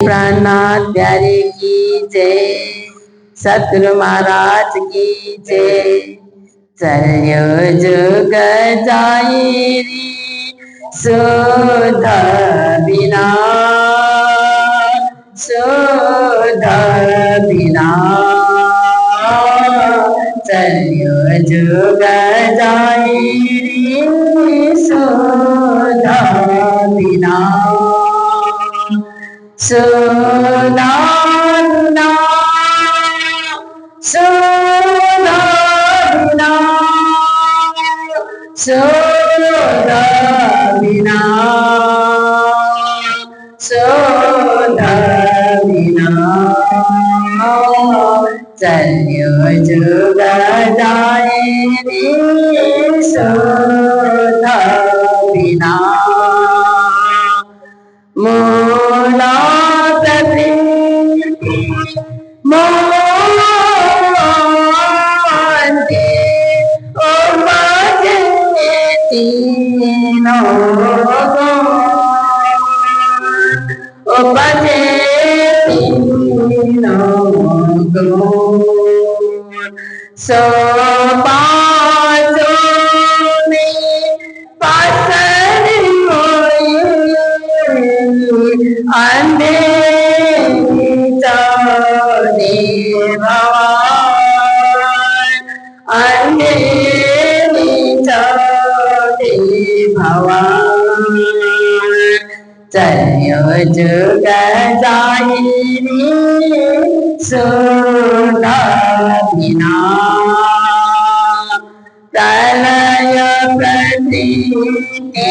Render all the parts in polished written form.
प्राणनाथ प्यारे की जय, सतगुरु महाराज की जय। चलियो जुग जाई री सुध बिना, सुध बिना। चलियो जुग जाई री सुध बिना, सुधा बिना, सुधा बिना, सुधा बिना, सुधा बिना। चलियो जुग जाए रे सुधा बिना। मोला प्रकृति मोहंती उपजे तीनों गुण, उपजे तीनों गुण। सो पाँचों में पसर होई अंधेरी चौधरी भवन, अंधेरी चौधरी भवन। चलियो जुग जाई रे सुधा बिना। प्रलय प्रतीति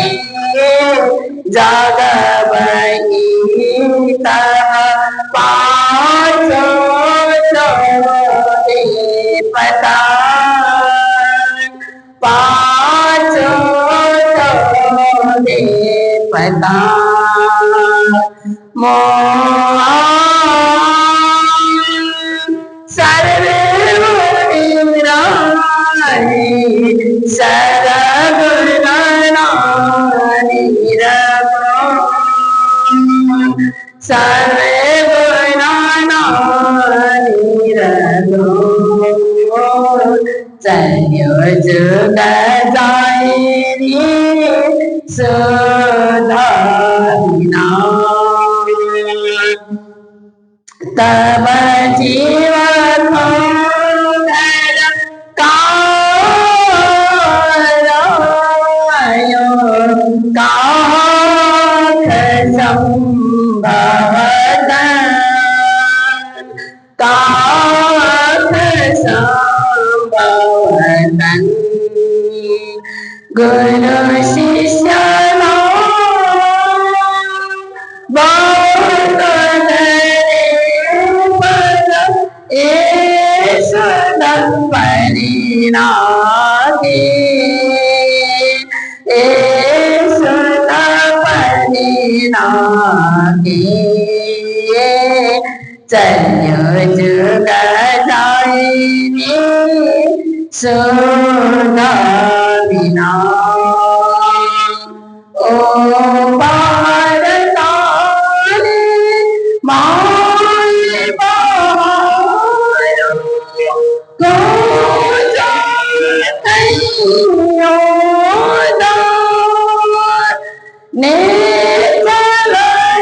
जाग बही तब पाँचों चोरी पता, पाँचों चोरी पता। सर्वे गुणानि सर्वगुणानि रघुनाथ, सर्वे गुणानि रघुनाथ। चलियो जुग जाई रे सुधा बिना। तब जीवन कायो काख संभवतन, काख संभवतन। गुरु शिष्य परिणागी, सुन परिणागी। चलियो जुग जाई रे सुधा बिना। ओ पारताले माय बहारो को जानैयो दार, ने चल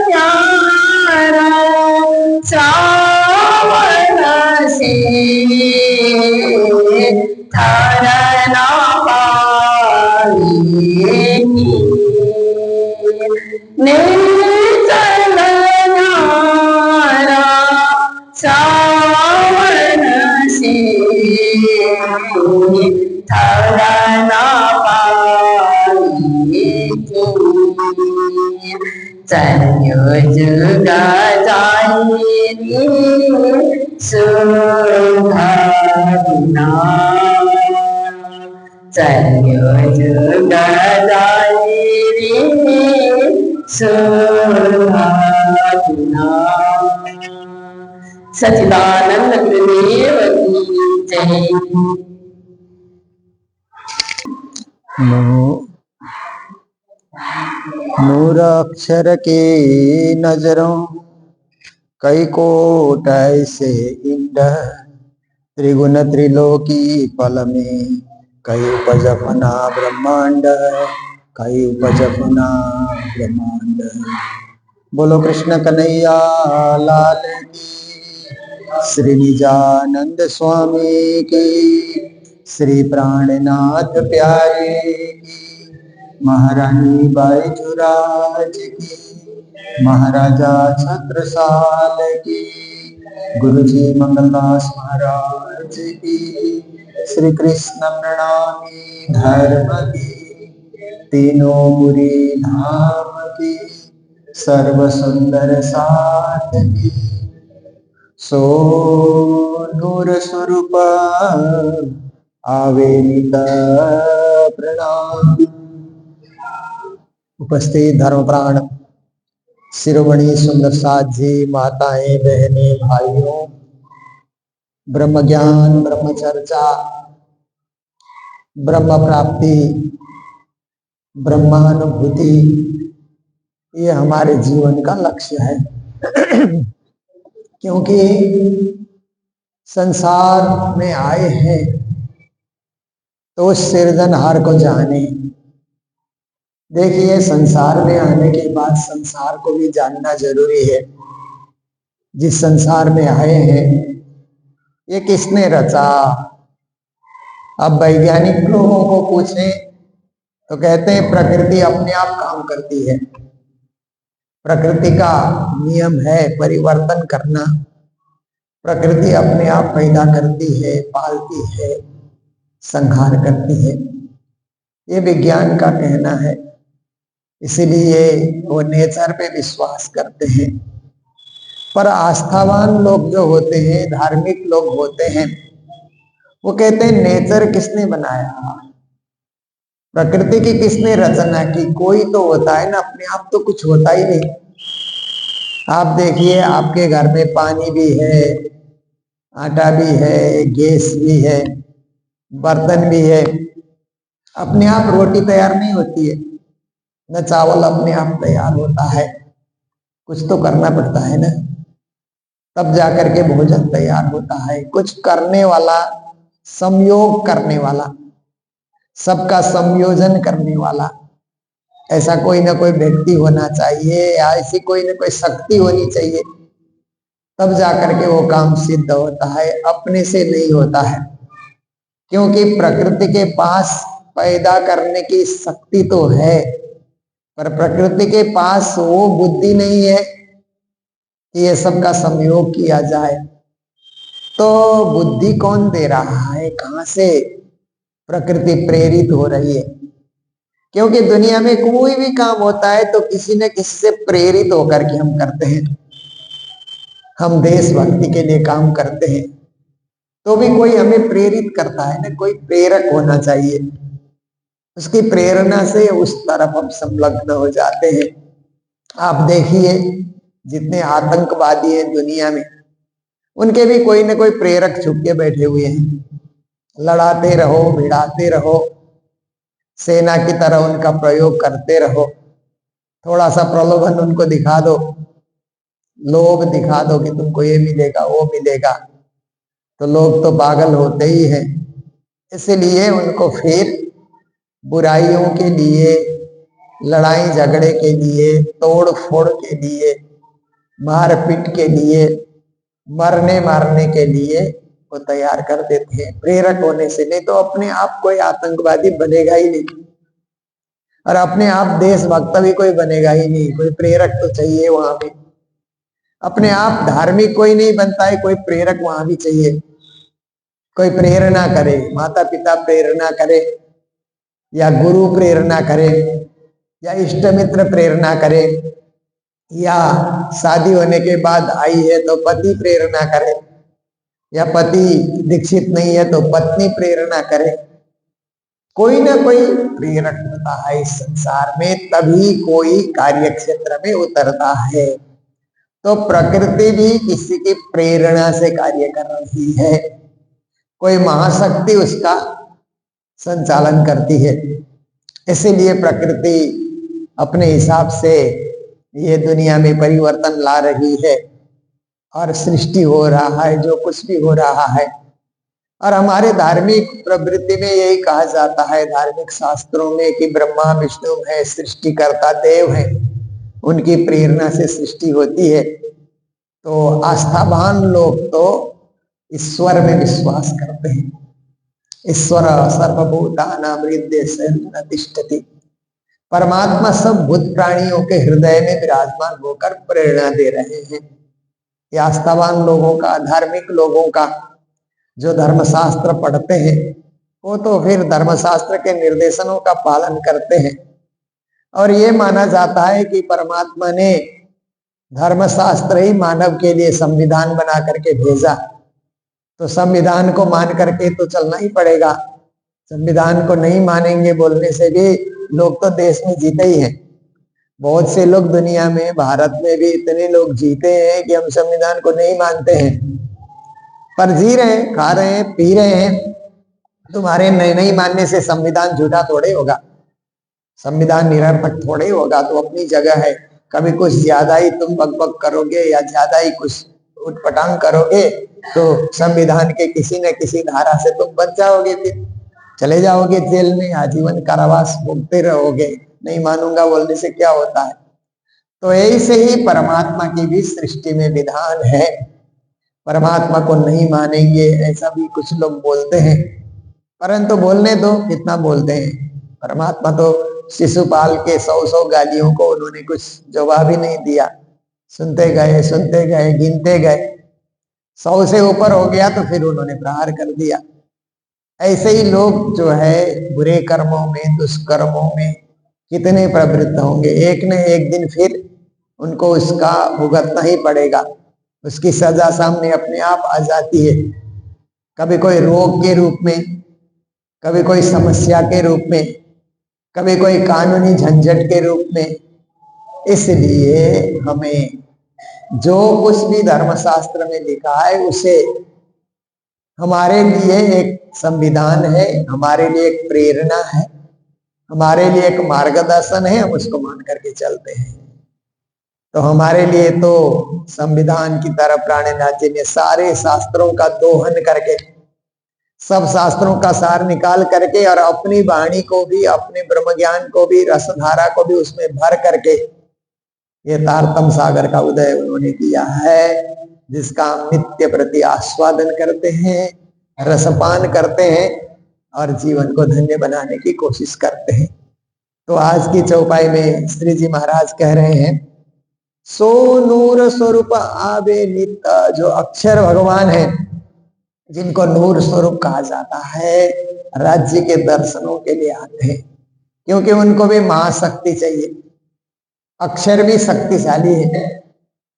न्यारा श्रावण से धरना पावेगी। ने चल न्यारा श्रावण से धरना पावेगी। चलियो जुग जाई रे सुधा बिना। चलियो जुग जाई रे सुधा बिना। सच्चिदानंद गुरुदेव की जय। नूर अक्षर की नजरों कई कोट ऐसे इंड त्रिगुण त्रिलोकी फल में, कई उपजपना ब्रह्मांड, कई उपजपना ब्रह्मांड। बोलो कृष्ण कन्हैया लाल की, श्री निजानंद स्वामी की, श्री प्राणनाथ प्यारे की, महारानी बाईचुराज की, महाराजा छत्रसाल की, गुरुजी मंगलदास महाराज की, श्री कृष्ण प्रणामी धर्म की, तीनों पुरी धाम की, सर्व सुंदर साथ की, सो नूर स्वरूप आवे नित प्रणाम। उपस्थित धर्म प्राण शिरोमणि सुंदर साथ जी, माताएं, बहनें, भाइयों, ब्रह्म ज्ञान, ब्रह्म चर्चा, ब्रह्म प्राप्ति, ब्रह्मानुभूति, ये हमारे जीवन का लक्ष्य है। क्योंकि संसार में आए हैं तो उस सिरजनहार को जाने। देखिए, संसार में आने के बाद संसार को भी जानना जरूरी है। जिस संसार में आए हैं ये किसने रचा? अब वैज्ञानिक लोगों को पूछें तो कहते हैं प्रकृति अपने आप काम करती है। प्रकृति का नियम है परिवर्तन करना। प्रकृति अपने आप पैदा करती है, पालती है, संहार करती है, ये विज्ञान का कहना है। इसीलिए वो नेचर पे विश्वास करते हैं। पर आस्थावान लोग जो होते हैं, धार्मिक लोग होते हैं, वो कहते हैं नेचर किसने बनाया, प्रकृति की किसने रचना की? कोई तो होता है ना, अपने आप तो कुछ होता ही नहीं। आप देखिए, आपके घर में पानी भी है, आटा भी है, गैस भी है, बर्तन भी है। अपने आप रोटी तैयार नहीं होती है, न चावल अपने आप तैयार होता है, कुछ तो करना पड़ता है ना, तब जाकर के भोजन तैयार होता है। कुछ करने वाला, संयोग करने वाला, सबका संयोजन करने वाला ऐसा कोई ना कोई व्यक्ति होना चाहिए, या ऐसी कोई ना कोई शक्ति होनी चाहिए, तब जाकर के वो काम सिद्ध होता है, अपने से नहीं होता है। क्योंकि प्रकृति के पास पैदा करने की शक्ति तो है, पर प्रकृति के पास वो बुद्धि नहीं है कि ये सबका संयोग किया जाए। तो बुद्धि कौन दे रहा है, कहां से प्रकृति प्रेरित हो रही है? क्योंकि दुनिया में कोई भी काम होता है तो किसी न किसी से प्रेरित होकर के हम करते हैं। हम देशभक्ति के लिए काम करते हैं तो भी कोई हमें प्रेरित करता है ना, कोई प्रेरक होना चाहिए। उसकी प्रेरणा से उस तरफ हम संलग्न हो जाते हैं। आप देखिए, जितने आतंकवादी हैं दुनिया में, उनके भी कोई ना कोई प्रेरक छुप के बैठे हुए हैं। लड़ाते रहो, भिड़ाते रहो, सेना की तरह उनका प्रयोग करते रहो, थोड़ा सा प्रलोभन उनको दिखा दो, लोभ दिखा दो कि तुमको ये मिलेगा वो मिलेगा, तो लोग तो पागल होते ही हैं। इसलिए उनको फिर बुराइयों के लिए, लड़ाई झगड़े के लिए, तोड़ फोड़ के लिए, मारपीट के लिए, मरने मारने के लिए वो तैयार कर देते हैं, प्रेरक होने से। नहीं तो अपने आप कोई आतंकवादी बनेगा ही नहीं, और अपने आप देशभक्त भी कोई बनेगा ही नहीं। कोई प्रेरक तो चाहिए वहां भी। अपने आप धार्मिक कोई नहीं बनता है, कोई प्रेरक वहां भी चाहिए। कोई प्रेरणा करे, माता पिता प्रेरणा करे, या गुरु प्रेरणा करे, या इष्ट मित्र प्रेरणा करे, या शादी होने के बाद आई है तो पति प्रेरणा करे, या पति दीक्षित नहीं है तो पत्नी प्रेरणा करे। कोई ना कोई प्रेरक होता है इस संसार में, तभी कोई कार्य क्षेत्र में उतरता है। तो प्रकृति भी किसी की प्रेरणा से कार्य कर रही है, कोई महाशक्ति उसका संचालन करती है। इसीलिए प्रकृति अपने हिसाब से ये दुनिया में परिवर्तन ला रही है। और सृष्टि हो रहा है, जो कुछ भी हो रहा है। और हमारे धार्मिक प्रवृत्ति में यही कहा जाता है, धार्मिक शास्त्रों में, कि ब्रह्मा विष्णु है, सृष्टिकर्ता देव है, उनकी प्रेरणा से सृष्टि होती है। तो आस्थावान लोग तो ईश्वर में विश्वास करते हैं। ईश्वर सर्वभूतानां हृदये न तिष्ठति। परमात्मा सब भूत प्राणियों के हृदय में विराजमान होकर प्रेरणा दे रहे हैं। ये आस्थावान लोगों का, धार्मिक लोगों का, जो धर्मशास्त्र पढ़ते हैं, वो तो फिर धर्मशास्त्र के निर्देशनों का पालन करते हैं। और ये माना जाता है कि परमात्मा ने धर्मशास्त्र ही मानव के लिए संविधान बना करके भेजा, तो संविधान को मान करके तो चलना ही पड़ेगा। संविधान को नहीं मानेंगे बोलने से भी लोग तो देश में जीते ही हैं। बहुत से लोग दुनिया में, भारत में भी इतने लोग जीते हैं कि हम संविधान को नहीं मानते हैं, पर जी रहे हैं, खा रहे हैं, पी रहे हैं। तुम्हारे नहीं मानने से संविधान झूठा थोड़े होगा, संविधान निरर्थक थोड़े होगा। तो अपनी जगह है। कभी कुछ ज्यादा ही तुम बकबक करोगे या ज्यादा ही कुछ उठपटांग करोगे तो संविधान के किसी न किसी धारा से तुम बच जाओगे, फिर चले जाओगे जेल में, आजीवन कारावास भोगते रहोगे। नहीं मानूंगा बोलने से क्या होता है। तो ऐसे ही परमात्मा की भी सृष्टि में विधान है। परमात्मा को नहीं मानेंगे ऐसा भी कुछ लोग बोलते हैं, परंतु बोलने दो, कितना बोलते हैं। परमात्मा तो शिशुपाल के 100 गालियों को उन्होंने कुछ जवाब ही नहीं दिया, सुनते गए, गिनते गए। 100 से ऊपर हो गया तो फिर उन्होंने प्रहार कर दिया। ऐसे ही लोग जो है बुरे कर्मों में, दुष्कर्मों में कितने प्रवृत्त होंगे, एक न एक दिन फिर उनको उसका भुगतना ही पड़ेगा। उसकी सजा सामने अपने आप आ जाती है, कभी कोई रोग के रूप में, कभी कोई समस्या के रूप में, कभी कोई कानूनी झंझट के रूप में। इसलिए हमें जो कुछ भी धर्मशास्त्र में लिखा है उसे हमारे लिए एक संविधान है, हमारे लिए एक प्रेरणा है, हमारे लिए एक मार्गदर्शन है, हम उसको मान करके चलते हैं। तो हमारे लिए तो संविधान की तरह प्राणनाथ जी ने सारे शास्त्रों का दोहन करके, सब शास्त्रों का सार निकाल करके और अपनी वाणी को भी, अपने ब्रह्म ज्ञान को भी, रसधारा को भी उसमें भर करके ये तारतम सागर का उदय उन्होंने किया है, जिसका हम नित्य प्रति आस्वादन करते हैं, रसपान करते हैं और जीवन को धन्य बनाने की कोशिश करते हैं। तो आज की चौपाई में श्री जी महाराज कह रहे हैं, सो नूर स्वरूप आवे नित्य। जो अक्षर भगवान है, जिनको नूर स्वरूप कहा जाता है, राज्य के दर्शनों के लिए आते हैं, क्योंकि उनको भी महाशक्ति चाहिए। अक्षर भी शक्तिशाली है,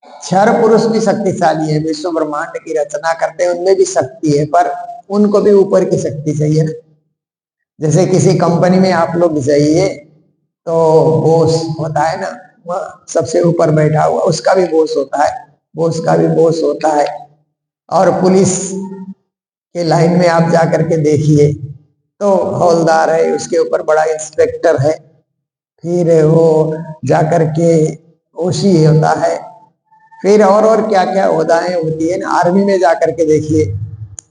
क्षर पुरुष भी शक्तिशाली है, विश्व ब्रह्मांड की रचना करते हैं, उनमें भी शक्ति है, पर उनको भी ऊपर की शक्ति चाहिए ना। जैसे किसी कंपनी में आप लोग जाइए तो बॉस होता है ना, वह सबसे ऊपर बैठा हुआ, उसका भी बॉस होता है, बॉस का भी बॉस होता है। और पुलिस के लाइन में आप जा करके देखिए तो हौलदार है, उसके ऊपर बड़ा इंस्पेक्टर है, फिर वो जाकर के ओशी होता है, फिर और क्या क्या ओहदाएं होती है ना। आर्मी में जाकर के देखिए,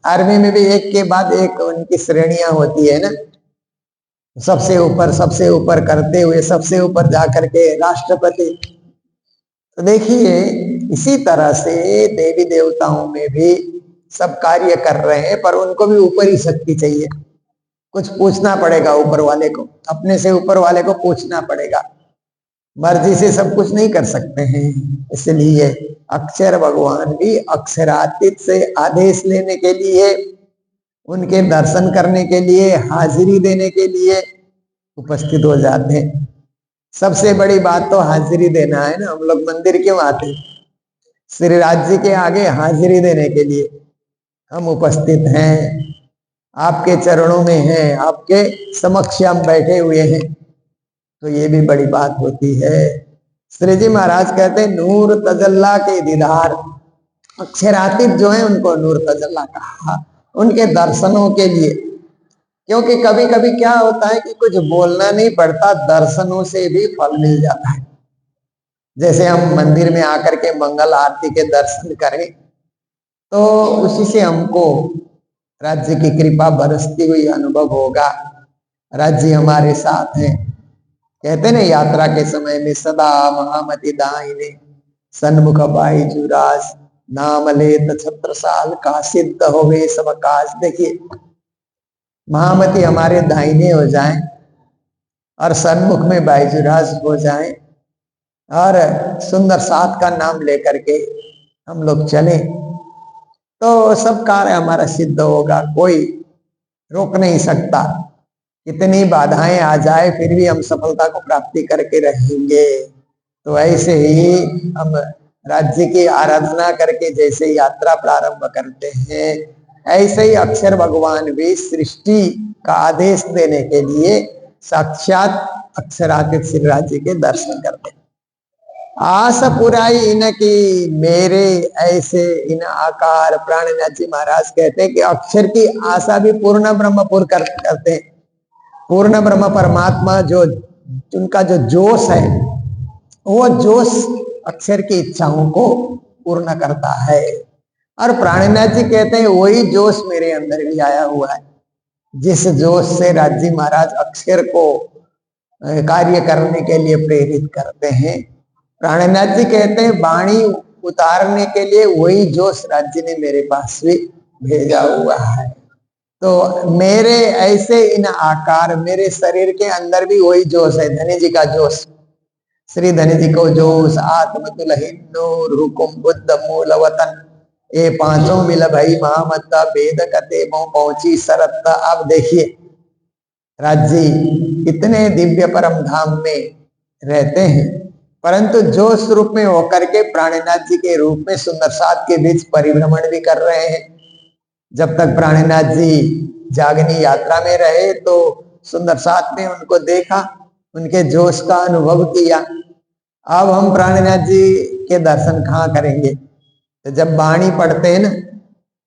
आर्मी में भी एक के बाद एक उनकी श्रेणियां होती है ना। सबसे ऊपर करते हुए सबसे ऊपर जाकर के राष्ट्रपति। तो देखिए इसी तरह से देवी देवताओं में भी सब कार्य कर रहे हैं, पर उनको भी ऊपर ही शक्ति चाहिए। कुछ पूछना पड़ेगा ऊपर वाले को, अपने से ऊपर वाले को पूछना पड़ेगा, मर्जी से सब कुछ नहीं कर सकते हैं। इसलिए अक्षर भगवान भी अक्षरातीत से आदेश लेने के लिए, उनके दर्शन करने के लिए, हाजिरी देने के लिए उपस्थित हो जाते हैं। सबसे बड़ी बात तो हाजिरी देना है ना। हम लोग मंदिर क्यों आते हैं? श्री राज्य के आगे हाजिरी देने के लिए हम उपस्थित हैं, आपके चरणों में हैं, आपके समक्ष हम बैठे हुए हैं। तो ये भी बड़ी बात होती है। श्री जी महाराज कहते हैं नूर तजल्ला के दीदार। अक्षरातीत जो है उनको नूर तजल्ला कहा, उनके दर्शनों के लिए। क्योंकि कभी कभी क्या होता है कि कुछ बोलना नहीं पड़ता, दर्शनों से भी फल मिल जाता है। जैसे हम मंदिर में आकर के मंगल आरती के दर्शन करें तो उसी से हमको राज्य की कृपा बरसती हुई अनुभव होगा। राज्य हमारे साथ है। कहते ना यात्रा के समय में सदा महामति दाहिने सन्मुख बाई जुराज नाम लेत छत्रसाल का सिद्ध होवे सब काज। देखिए महामति हमारे दाहिने हो जाएं और सन्मुख में बाईजुराज हो जाएं और सुंदर साथ का नाम लेकर के हम लोग चलें तो सब कार्य हमारा सिद्ध होगा। कोई रोक नहीं सकता। कितनी बाधाएं आ जाए फिर भी हम सफलता को प्राप्ति करके रहेंगे। तो ऐसे ही हम राज्य की आराधना करके जैसे यात्रा प्रारंभ करते हैं ऐसे ही अक्षर भगवान भी सृष्टि का आदेश देने के लिए साक्षात अक्षरातीत श्री राज्य के दर्शन करते हैं। आस पुराई इनकी मेरे ऐसे इन आकार। प्राणनाथ जी महाराज कहते हैं कि अक्षर की आशा भी पूर्ण ब्रह्मपुर करते हैं। पूर्ण ब्रह्म परमात्मा जो उनका जो जोश है वो जोश अक्षर की इच्छाओं को पूर्ण करता है। और प्राणनाथ जी कहते हैं वही जोश मेरे अंदर भी आया हुआ है जिस जोश से राज्य महाराज अक्षर को कार्य करने के लिए प्रेरित करते हैं। प्राणनाथ जी कहते हैं वाणी उतारने के लिए वही जोश राज्य ने मेरे पास भी भेजा हुआ है। तो मेरे ऐसे इन आकार मेरे शरीर के अंदर भी वही जोश है। धनी जी का जोश श्री धनी जी को जोश आत्मतुल हिंदूर हुकुम बुद्ध मूल वतन ये पांचों मिल भई महामत्ता वेद कते पहुंची सरत्ता। अब देखिए राज्य इतने दिव्य परम धाम में रहते हैं परंतु जोश रूप में होकर के प्राणनाथ जी के रूप में सुंदर साथ के बीच परिभ्रमण भी कर रहे हैं। जब तक प्राणनाथ जी जागनी यात्रा में रहे तो सुंदर साथ ने उनको देखा उनके जोश का अनुभव किया। अब हम प्राणनाथ जी के दर्शन कहाँ करेंगे। तो जब वाणी पढ़ते हैं ना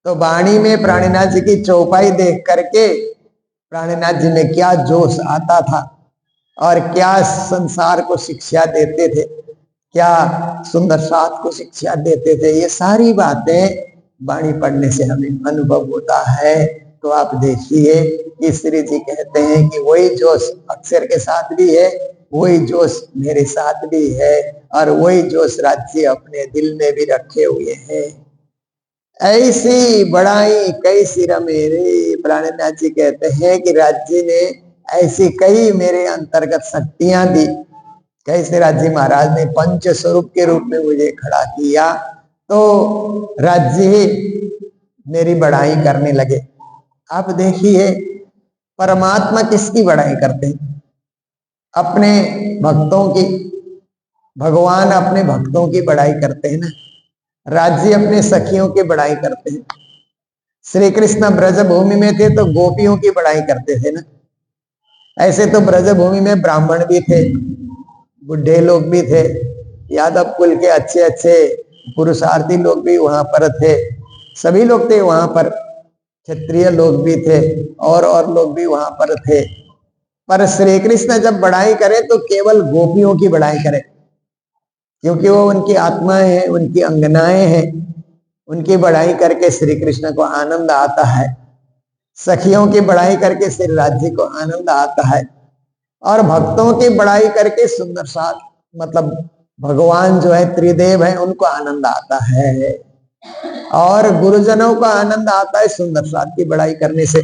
तो वाणी में प्राणनाथ जी की चौपाई देख करके प्राणनाथ जी में क्या जोश आता था और क्या संसार को शिक्षा देते थे, क्या सुंदर साथ को शिक्षा देते थे। ये सारी बातें वाणी पढ़ने से हमें अनुभव होता है। तो आप देखिए कि श्री जी कहते हैं कि वही जोश अक्षर के साथ भी है वही जोश मेरे साथ भी है और वही जोश राज्य अपने दिल में भी रखे हुए हैं। ऐसी बड़ाई कई सिर मेरे। प्राणनाथ जी कहते हैं कि राज्य ने ऐसी कई मेरे अंतर्गत शक्तियां दी। कैसे राज्य महाराज ने पंच स्वरूप के रूप में मुझे खड़ा किया तो राज्य ही मेरी बड़ाई करने लगे। आप देखिए परमात्मा किसकी बड़ाई करते हैं? अपने भक्तों की। भगवान अपने भक्तों की बड़ाई करते हैं ना। राज्य अपने सखियों की बड़ाई करते हैं। श्री कृष्ण ब्रज भूमि में थे तो गोपियों की बड़ाई करते थे ना। ऐसे तो ब्रज भूमि में ब्राह्मण भी थे बुढ़े लोग भी थे यादव कुल के अच्छे अच्छे पुरुषार्थी लोग भी वहां पर थे। सभी लोग थे वहां पर। क्षत्रिय लोग भी थे और लोग भी वहां पर थे। पर श्री कृष्ण जब बड़ाई करे तो केवल गोपियों की बड़ाई करे क्योंकि वो उनकी आत्माएं हैं उनकी अंगनाएं हैं। उनकी बड़ाई करके श्री कृष्ण को आनंद आता है। सखियों की बड़ाई करके श्री राज्य को आनंद आता है और भक्तों की बड़ाई करके सुंदर साथ मतलब भगवान जो है त्रिदेव है उनको आनंद आता है। और गुरुजनों को आनंद आता है सुंदर साथ की बड़ाई करने से।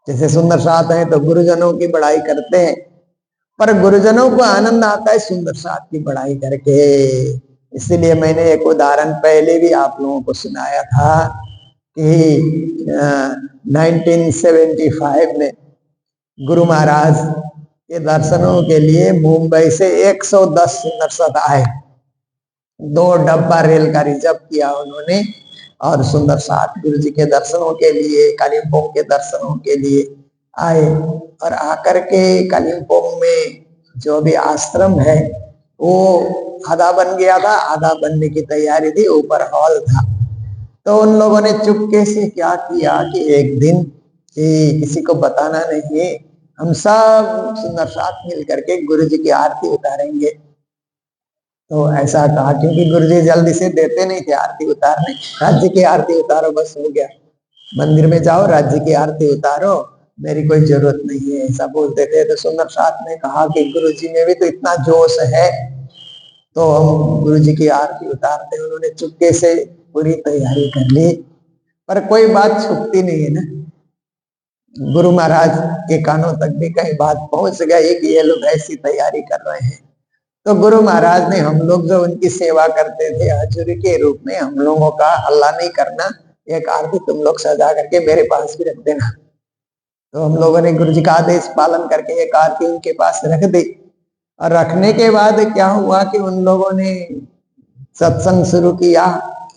जैसे सुंदर साथ है तो गुरुजनों की बड़ाई करते हैं पर गुरुजनों को आनंद आता है सुंदर साथ की बड़ाई करके। इसीलिए मैंने एक उदाहरण पहले भी आप लोगों को सुनाया था कि 1975 में गुरु महाराज के दर्शनों के लिए मुंबई से 110 सुंदर साथ आए। 2 डब्बा रेल का रिजर्व किया उन्होंने और सुंदर साथ गुरु जी के दर्शनों के लिए कालिम्पोंग के दर्शनों के लिए आए। और आकर के कालिम्पोंग में जो भी आश्रम है वो आधा बन गया था आधा बनने की तैयारी थी ऊपर हॉल था। तो उन लोगों ने चुपके से क्या किया कि एक दिन किसी को बताना नहीं हम सब सुंदर साथ मिल करके गुरु जी की आरती उतारेंगे। तो ऐसा कहा, क्योंकि गुरुजी जल्दी से देते नहीं थे आरती उतारने। राज्य की आरती उतारो बस हो गया, मंदिर में जाओ राज्य की आरती उतारो, मेरी कोई जरूरत नहीं है, ऐसा बोलते थे। तो सुंदर साथ ने कहा कि गुरुजी में भी तो इतना जोश है, तो हम गुरुजी की आरती उतारते। उन्होंने चुपके से पूरी तैयारी कर ली, पर कोई बात छुपती नहीं है ना। गुरु महाराज के कानों तक भी कहीं बात पहुंच गई कि ये लोग ऐसी तैयारी कर रहे हैं। तो गुरु महाराज ने, हम लोग जो उनकी सेवा करते थे हजूरी के रूप में, हम लोगों का हल्ला नहीं करना, एक आरती तुम लोग सजा करके मेरे पास भी रख देना। तो हम लोगों ने गुरु जी का आदेश पालन करके एक आरती उनके पास रख दी। और रखने के बाद क्या हुआ कि उन लोगों ने सत्संग शुरू किया।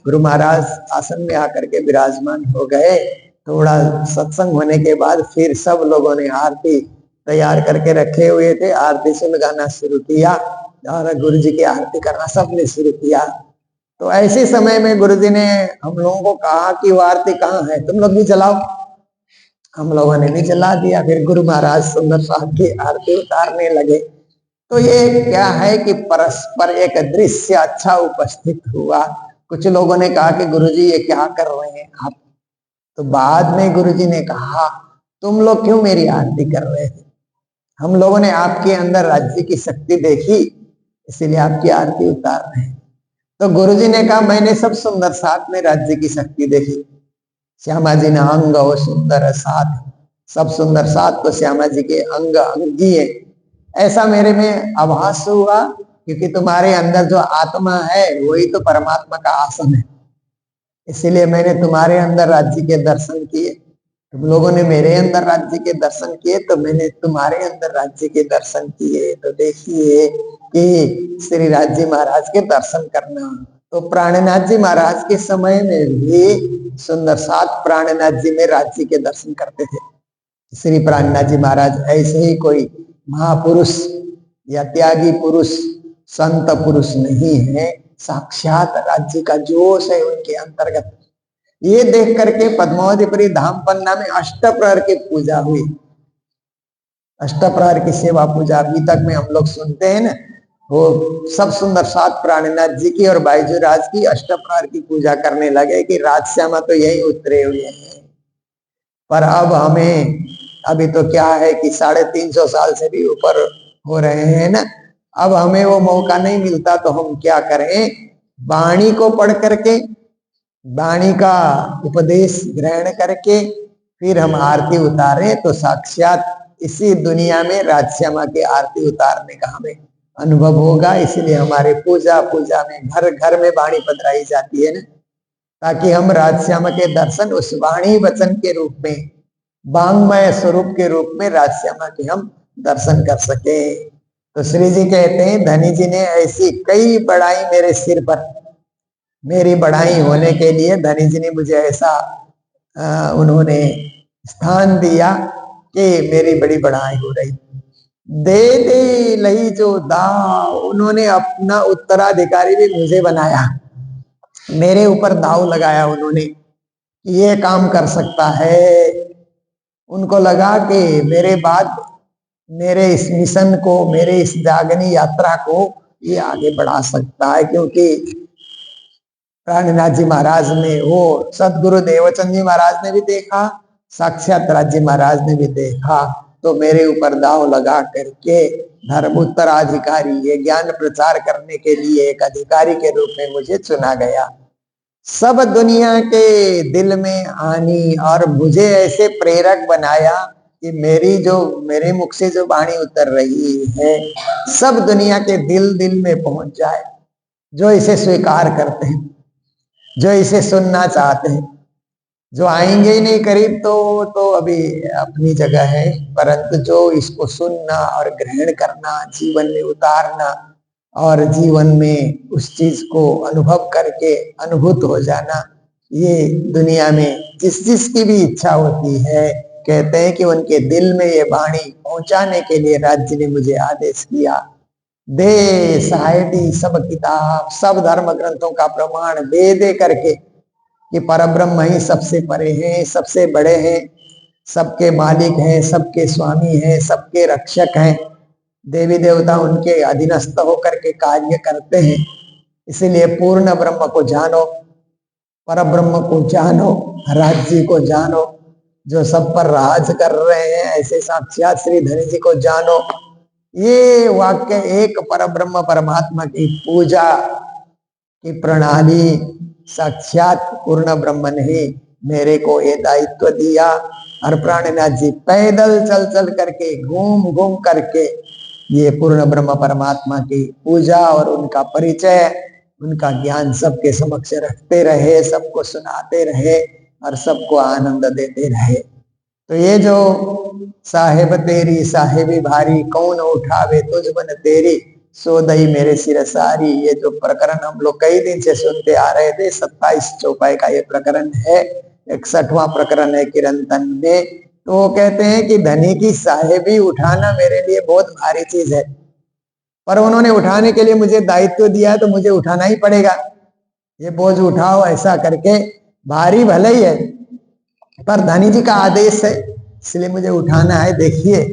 गुरु महाराज आसन में आकर के विराजमान हो गए। थोड़ा सत्संग होने के बाद फिर सब लोगों ने आरती तैयार करके रखे हुए थे, आरती सुन गाना शुरू किया और गुरु जी की आरती करना सबने शुरू किया। तो ऐसे समय में गुरु जी ने हम लोगों को कहा कि वो आरती कहाँ है, तुम लोग भी जलाओ। हम लोगों ने भी जला दिया। फिर गुरु महाराज सुंदर साहब की आरती उतारने लगे। तो ये क्या है कि परस्पर एक दृश्य अच्छा उपस्थित हुआ। कुछ लोगों ने कहा कि गुरुजी ये क्या कर रहे हैं आप। तो बाद में गुरुजी ने कहा, तुम लोग क्यों मेरी आरती कर रहे थे, हम लोगों ने आपके अंदर राज्य की शक्ति देखी, इसीलिए आपकी आरती उतार रहे हैं। तो गुरुजी ने कहा, मैंने सब सुंदर साथ में राज्य की शक्ति देखी। श्यामा जी ने अंग और सुंदर साथ, सब सुंदर साथ तो श्यामा जी के अंग अंगी है, ऐसा मेरे में आभास हुआ। क्योंकि तुम्हारे अंदर जो आत्मा है वही तो परमात्मा का आसन है, इसीलिए मैंने तुम्हारे अंदर राज्य के दर्शन किए। तुम लोगों ने मेरे अंदर राज्य के दर्शन किए, तो मैंने तुम्हारे अंदर राज्य के दर्शन किए। तो देखिए कि श्री राज्य महाराज के दर्शन करना। तो प्राणनाथ जी महाराज के समय में भी सुंदर साथ प्राणनाथ जी में राज्य के दर्शन करते थे। श्री प्राणनाथ जी महाराज ऐसे ही कोई महापुरुष या त्यागी पुरुष संत पुरुष नहीं है, साक्षात राज्य का जोश है उनके अंतर्गत। ये देख करके पद्मावतीपुरी धाम पन्ना में अष्टप्रहर की पूजा हुई। अष्टप्रहर की सेवा पूजा अभी तक में हम लोग सुनते हैं ना, वो सब सुंदर साथ प्राणनाथ जी की और बाईजू राज की अष्टप्रहर की पूजा करने लगे कि राजश्यामा तो यही उतरे हुए हैं। पर अब हमें, अभी तो क्या है कि 350 साल से भी ऊपर हो रहे हैं ना, अब हमें वो मौका नहीं मिलता। तो हम क्या करें, वाणी को पढ़ करके, वाणी का उपदेश ग्रहण करके फिर हम आरती उतारे, तो साक्षात इसी दुनिया में राजश्यामा की आरती उतारने का हमें अनुभव होगा। इसलिए हमारे पूजा में घर घर में वाणी पधराई जाती है ना, ताकि हम राजश्यामा के दर्शन उस वाणी वचन के रूप में, वांग्मय स्वरूप के रूप में राजश्यामा के हम दर्शन कर सके। तो श्री जी कहते हैं, धनी जी ने ऐसी कई बढ़ाई मेरे सिर पर, मेरी बढ़ाई होने के लिए धनी जी ने मुझे ऐसा उन्होंने स्थान दिया कि मेरी बड़ी बढ़ाई हो रही। दे दे लही जो दाव, उन्होंने अपना उत्तराधिकारी भी मुझे बनाया, मेरे ऊपर दाव लगाया उन्होंने कि ये काम कर सकता है। उनको लगा कि मेरे बाद मेरे इस मिशन को, मेरे इस जागनी यात्रा को ये आगे बढ़ा सकता है। क्योंकि प्राणनाथ जी महाराज ने, वो सदगुरु देवचंद जी महाराज ने भी देखा, साक्षात राज्य महाराज ने भी देखा। तो मेरे ऊपर दाव लगा करके धर्म उत्तराधिकारी, ये ज्ञान प्रचार करने के लिए एक अधिकारी के रूप में मुझे चुना गया। सब दुनिया के दिल में आनी और मुझे ऐसे प्रेरक बनाया कि मेरे मुख से जो वाणी उतर रही है सब दुनिया के दिल में पहुंच जाए, जो इसे स्वीकार करते हैं, जो इसे सुनना चाहते हैं। जो आएंगे ही नहीं करीब तो अभी अपनी जगह है, परंतु जो इसको सुनना और ग्रहण करना, जीवन में उतारना और जीवन में उस चीज को अनुभव करके अनुभूत हो जाना, ये दुनिया में जिसकी भी इच्छा होती है, कहते हैं कि उनके दिल में ये वाणी पहुंचाने के लिए राज्य ने मुझे आदेश किया। दे साइडी सब किताब, सब धर्म ग्रंथों का प्रमाण दे करके कि परब्रह्म ही सबसे परे हैं, सबसे बड़े हैं, सबके मालिक हैं, सबके स्वामी हैं, सबके रक्षक हैं। देवी देवता उनके अधीनस्थ होकर के कार्य करते हैं। इसीलिए पूर्ण ब्रह्म को जानो, पर ब्रह्म को जानो, राज्य को जानो, जो सब पर राज कर रहे हैं ऐसे साक्षात श्री धनी जी को जानो। ये वाक्य एक पर ब्रह्म परमात्मा की पूजा की प्रणाली साक्षात पूर्ण ब्रह्म ने मेरे को ये दायित्व दिया। और प्राणनाथ जी पैदल चल चल करके घूम घूम करके ये पूर्ण ब्रह्म परमात्मा की पूजा और उनका परिचय, उनका ज्ञान सबके समक्ष रखते रहे, सबको सुनाते रहे और सबको आनंद देते रहे। तो ये जो साहेब तेरी साहेबी भारी, कौन उठावे तुझ बन तेरी, सो दई मेरे सिर सारी, ये जो प्रकरण हम लोग कई दिन से सुनते आ रहे थे, 27 चौपाई का ये प्रकरण है, 61वां प्रकरण है किरंतन में। तो वो कहते हैं कि धनी की साहेबी उठाना मेरे लिए बहुत भारी चीज है, पर उन्होंने उठाने के लिए मुझे दायित्व दिया है तो मुझे उठाना ही पड़ेगा। ये बोझ उठाओ ऐसा करके, भारी भले ही है पर धनी जी का आदेश है इसलिए मुझे उठाना है। देखिए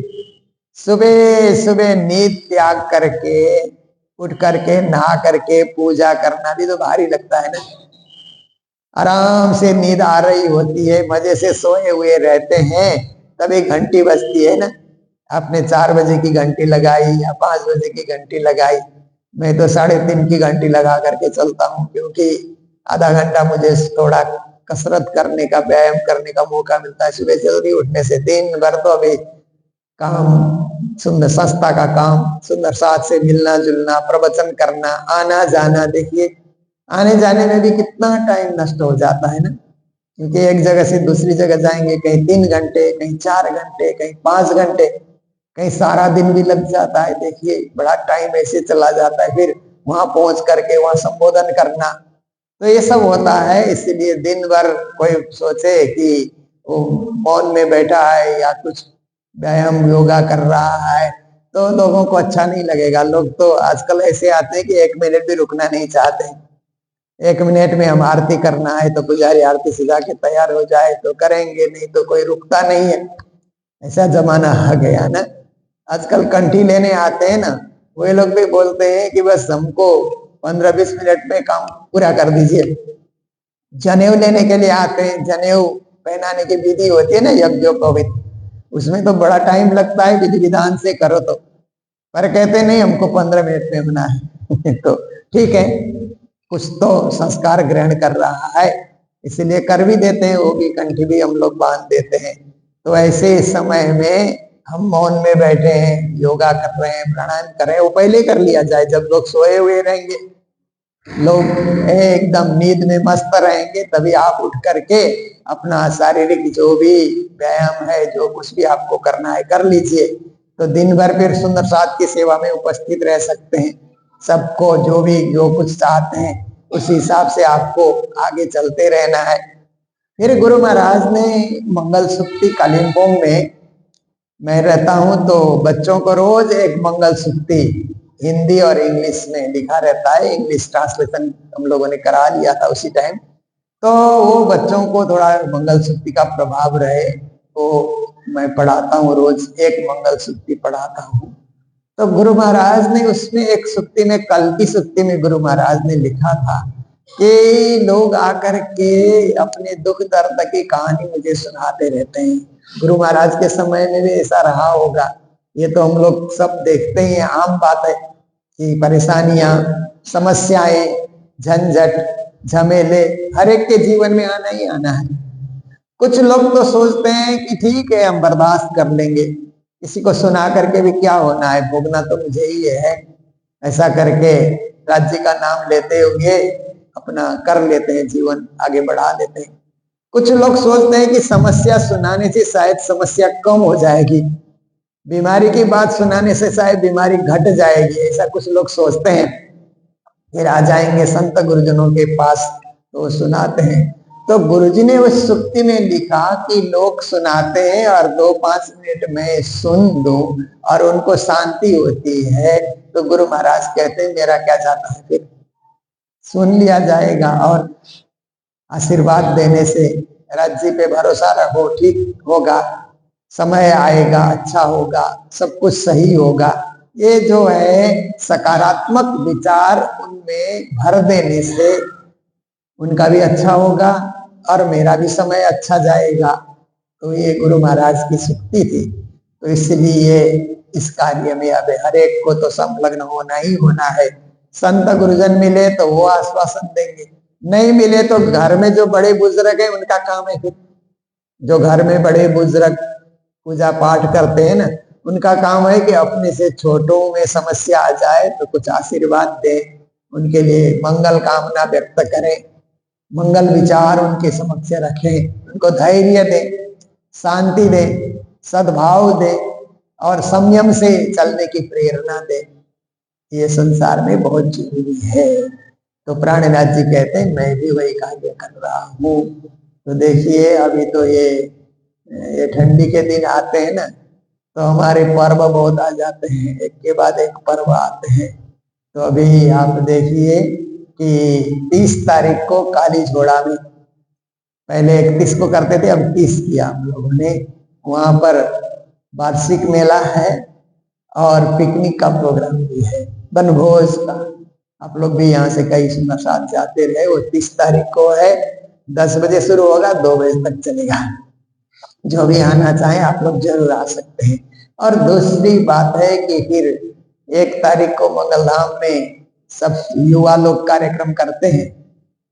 सुबह सुबह नींद त्याग करके उठ करके नहा करके पूजा करना भी तो भारी लगता है ना। आराम से नींद आ रही होती है, मजे से सोए हुए रहते हैं, तब एक घंटी बजती है ना, आपने 4 बजे की घंटी लगाई या 5 बजे की घंटी लगाई। मैं तो 3:30 की घंटी लगा करके चलता हूँ, क्योंकि आधा घंटा मुझे थोड़ा कसरत करने का, व्यायाम करने का मौका मिलता है सुबह जल्दी उठने से। दिन भर तो अभी काम, सुंदर संस्था का काम, सुंदर साथ से मिलना जुलना, प्रवचन करना, आना जाना, देखिए आने जाने में भी कितना टाइम नष्ट हो जाता है ना, क्योंकि एक जगह से दूसरी जगह जाएंगे, कहीं 3 घंटे, कहीं 4 घंटे, कहीं 5 घंटे, कहीं सारा दिन भी लग जाता है। देखिए बड़ा टाइम ऐसे चला जाता है, फिर वहां पहुंच करके वहां संबोधन करना, तो ये सब होता है। इसीलिए दिन भर कोई सोचे कि वो मौन में बैठा है या कुछ व्यायाम योगा कर रहा है तो लोगों को अच्छा नहीं लगेगा। लोग तो आजकल ऐसे आते हैं कि 1 मिनट भी रुकना नहीं चाहते। 1 मिनट में हम आरती करना है तो पुजारी आरती सजा के तैयार हो जाए तो करेंगे, नहीं तो कोई रुकता नहीं है। ऐसा जमाना आ गया ना। आजकल कंठी लेने आते हैं ना, वे लोग भी बोलते हैं कि बस हमको 15-20 मिनट में काम पूरा कर दीजिए। जनेऊ लेने के लिए आते हैं, जनेऊ पहनाने की विधि होती है ना यज्ञोपवीत, उसमें तो बड़ा टाइम लगता है, विधि विधान से करो तो, पर कहते नहीं हमको 15 मिनट में होना है तो ठीक है, कुछ तो संस्कार ग्रहण कर रहा है इसलिए कर भी देते हैं, वो भी कंठी भी हम लोग बांध देते हैं। तो ऐसे समय में हम मौन में बैठे हैं, योगा कर रहे हैं, प्राणायाम कर रहे हैं, वो पहले कर लिया जाए। जब लोग सोए हुए रहेंगे, लोग एकदम नींद में मस्त रहेंगे, तभी आप उठ करके अपना शारीरिक जो भी व्यायाम है, जो कुछ भी आपको करना है कर लीजिए। तो दिन भर फिर सुंदर साथ की सेवा में उपस्थित रह सकते हैं। सबको जो भी जो कुछ चाहते हैं उस हिसाब से आपको आगे चलते रहना है। फिर गुरु महाराज ने मंगल सुक्ति कालिम्पोंग में मैं रहता हूं, तो बच्चों को रोज एक मंगल सुक्ति हिंदी और इंग्लिश में लिखा रहता है, इंग्लिश ट्रांसलेशन हम लोगों ने करा लिया था उसी टाइम। तो वो बच्चों को थोड़ा मंगल सुक्ति का प्रभाव रहे तो मैं पढ़ाता हूँ, रोज एक मंगल सुक्ति पढ़ाता हूँ। तो गुरु महाराज ने उसमें एक सुक्ति में, कल की सुक्ति में गुरु महाराज ने लिखा था कि लोग आकर के अपने दुख दर्द की कहानी मुझे सुनाते रहते हैं। गुरु महाराज के समय में भी ऐसा रहा होगा, ये तो हम लोग सब देखते ही हैं, आम बात है कि परेशानियां, समस्याएं, झंझट, झमेले हर एक के जीवन में आना ही आना है। कुछ लोग तो सोचते हैं कि ठीक है हम बर्दाश्त कर लेंगे, किसी को सुना करके भी क्या होना है, भोगना तो मुझे ही है, ऐसा करके राज्य का नाम लेते हुए अपना कर लेते हैं, जीवन आगे बढ़ा लेते हैं। कुछ लोग सोचते हैं कि समस्या सुनाने से शायद समस्या कम हो जाएगी, बीमारी की बात सुनाने से शायद बीमारी घट जाएगी, ऐसा कुछ लोग सोचते हैं। फिर आ जाएंगे संत गुरुजनों के पास तो सुनाते हैं। तो गुरुजी ने उस सुक्ति में लिखा कि लोग सुनाते हैं और 2-5 मिनट में सुन दो और उनको शांति होती है, तो गुरु महाराज कहते हैं मेरा क्या जाता है, फिर सुन लिया जाएगा और आशीर्वाद देने से राज्य पे भरोसा रखो, ठीक होगा, समय आएगा, अच्छा होगा, सब कुछ सही होगा। ये जो है सकारात्मक विचार उनमें भर देने से उनका भी अच्छा होगा और मेरा भी समय अच्छा जाएगा। तो ये गुरु महाराज की शुक्ति थी। तो इसलिए इस कार्य में अब हर एक को तो संलग्न होना ही होना है। संत गुरुजन मिले तो वो आश्वासन देंगे, नहीं मिले तो घर में जो बड़े बुजुर्ग हैं उनका काम है। फिर जो घर में बड़े बुजुर्ग पूजा पाठ करते हैं ना, उनका काम है कि अपने से छोटों में समस्या आ जाए तो कुछ आशीर्वाद दे, उनके लिए मंगल कामना व्यक्त करें, मंगल विचार उनके समक्ष रखें, उनको धैर्य दे, शांति दे, सद्भाव दे और संयम से चलने की प्रेरणा दे। ये संसार में बहुत जरूरी है। तो प्राणनाथ जी कहते हैं मैं भी वही कार्य कर रहा हूँ। तो देखिए अभी तो ये ठंडी के दिन आते हैं ना, तो हमारे पर्व बहुत आ जाते हैं, एक के बाद एक पर्व आते हैं। तो अभी आप देखिए कि 30 तारीख को काली झोड़ा में, पहले 31 को करते थे, अब 30 किया हम लोगों ने। वहां पर वार्षिक मेला है और पिकनिक का प्रोग्राम भी है, वनभोज का। आप लोग भी यहाँ से कई सुंदर साथ जाते रहे। वो 30 तारीख को है, 10 बजे शुरू होगा, 2 बजे तक चलेगा। जो भी आना चाहे आप लोग जरूर आ सकते हैं। और दूसरी बात है कि फिर 1 तारीख को मंगलधाम में सब युवा लोग कार्यक्रम करते हैं,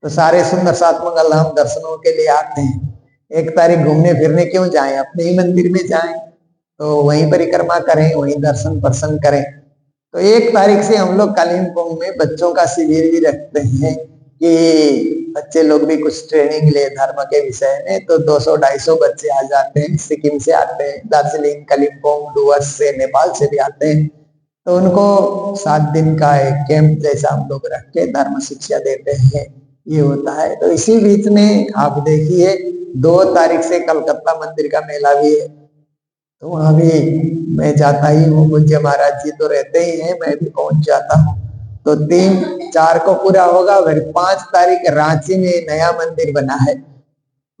तो सारे सुंदर सात मंगलधाम दर्शनों के लिए आते हैं। 1 तारीख घूमने फिरने क्यों जाएं, अपने ही मंदिर में जाएं, तो वहीं परिक्रमा करें, वहीं दर्शन प्रसन्न करें। तो 1 तारीख से हम लोग कालिम्पोंग में बच्चों का शिविर भी रखते हैं कि बच्चे लोग भी कुछ ट्रेनिंग ले धर्म के विषय में। तो 200-250 बच्चे आ जाते हैं, सिक्किम से आते हैं, दार्जिलिंग, कालिम्पोंग, डुवर्स से, नेपाल से भी आते हैं। तो उनको 7 दिन का एक कैंप जैसा हम लोग रख के धर्म शिक्षा देते हैं, ये होता है। तो इसी बीच में आप देखिए 2 तारीख से कलकत्ता मंदिर का मेला भी है, तो वहां भी मैं जाता ही हूँ। पूज्य महाराज जी तो रहते ही हैं, मैं भी पहुंच जाता हूँ। तो 3-4 को पूरा होगा। फिर 5 तारीख रांची में नया मंदिर बना है,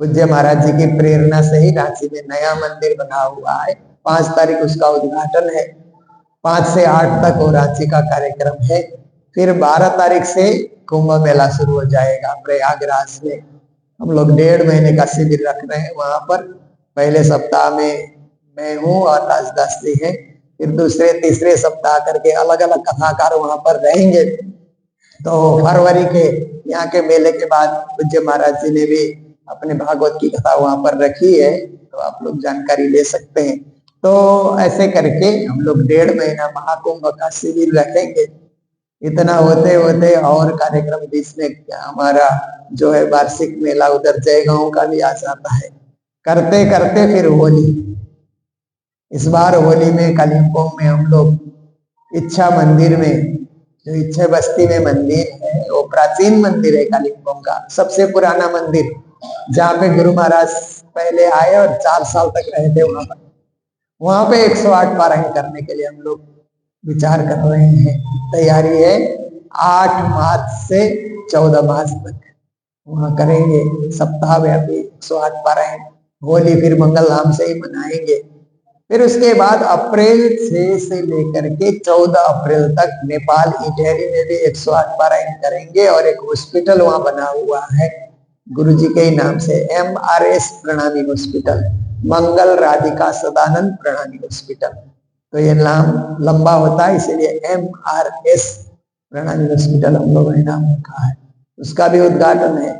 पूज्य महाराज जी की प्रेरणा से ही रांची में नया मंदिर बना हुआ है। 5 तारीख उसका उद्घाटन है, 5 से 8 तक वो रांची का कार्यक्रम है। फिर 12 तारीख से कुंभ मेला शुरू हो जाएगा प्रयागराज में। हम लोग 1.5 महीने का शिविर रख रहे हैं वहां पर। पहले सप्ताह में मैं हूँ और राजदास जी हैं, फिर दूसरे तीसरे सप्ताह करके अलग अलग कथाकार वहां पर रहेंगे। तो फरवरी के यहाँ के मेले के बाद पूज्य महाराज जी ने भी अपने भागवत की कथा वहां पर रखी है, तो आप लोग जानकारी ले सकते हैं। तो ऐसे करके हम लोग 1.5 महीना महाकुंभ का शिविर रखेंगे। इतना होते होते और कार्यक्रम बीच में हमारा जो है वार्षिक मेला उधर जयगांव का भी आ जाता है। करते करते फिर होली। इस बार होली में कालिम्पोंग में हम लोग इच्छा मंदिर में, जो इच्छा बस्ती में मंदिर है, वो प्राचीन मंदिर है कालिम्पोंग का, सबसे पुराना मंदिर, जहाँ पे गुरु महाराज पहले आए और 4 साल तक रहे थे वहां पर। वहां पे 108 पारायण करने के लिए हम लोग विचार कर रहे हैं। तैयारी है 8 मार्च से 14 मार्च तक वहां करेंगे सप्ताह व्यापी 108 पारायण। होली फिर मंगलधाम से ही मनाएंगे। फिर उसके बाद अप्रैल 6 से लेकर के 14 अप्रैल तक नेपाल इटेरी में भी 108 पारायण करेंगे। और एक हॉस्पिटल वहां बना हुआ है गुरुजी के ही नाम से, MRS प्रणामी हॉस्पिटल, मंगल राधिका सदानंद प्रणामी हॉस्पिटल। तो ये नाम लंबा होता है, इसलिए MRS प्रणामी हॉस्पिटल हम लोगों ने नाम रखा है। उसका भी उद्घाटन है।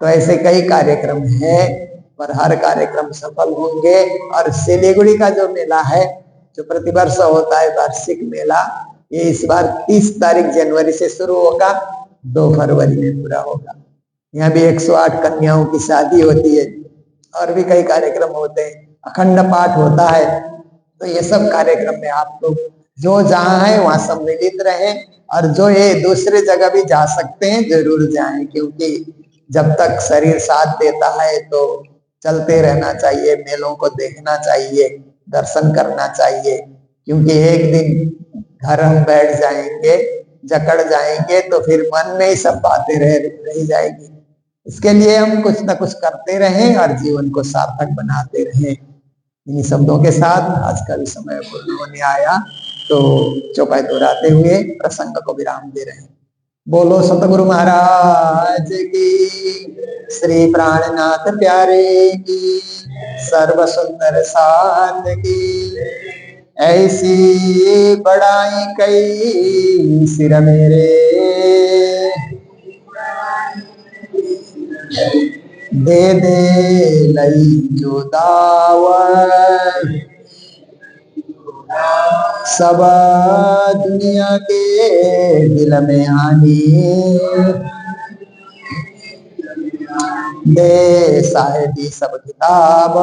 तो ऐसे कई कार्यक्रम हैं, पर हर कार्यक्रम सफल होंगे। और सिलीगुड़ी का जो मेला है, जो प्रतिवर्ष होता है वार्षिक मेला, ये इस बार 30 तारीख जनवरी से शुरू होगा, 2 फरवरी में पूरा होगा। यहाँ भी 108 कन्याओं की शादी होती है और भी कई कार्यक्रम होते हैं, अखंड पाठ होता है। तो ये सब कार्यक्रम में आप लोग जो जहाँ है वहां सम्मिलित रहें, और जो ये दूसरे जगह भी जा सकते हैं जरूर जाएं, क्योंकि जब तक शरीर साथ देता है तो चलते रहना चाहिए, मेलों को देखना चाहिए, दर्शन करना चाहिए। क्योंकि एक दिन घर हम बैठ जाएंगे, जकड़ जाएंगे, तो फिर मन में ही सब बातें रह जाएगी। इसके लिए हम कुछ न कुछ करते रहें और जीवन को सार्थक बनाते रहें। इन शब्दों के साथ आज का भी समय पूर्ण होने आया। तो चौपाई दोहराते हुए प्रसंग को विराम दे रहे हैं। बोलो सतगुरु महाराज की, श्री प्राणनाथ प्यारे की, सर्व सुंदर साथ की। ऐसी बड़ाई कई सिर मेरे, दे दे लई जो दावत, सब दुनिया के दिल में आनी। दे साहिबी सब किताब,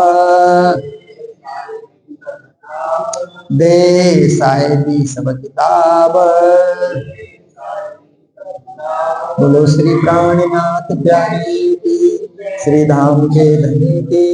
दे साहिबी सब किताब। बोलो श्री प्राणनाथ प्यारे की, श्री धाम के धनी की।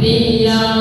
पिया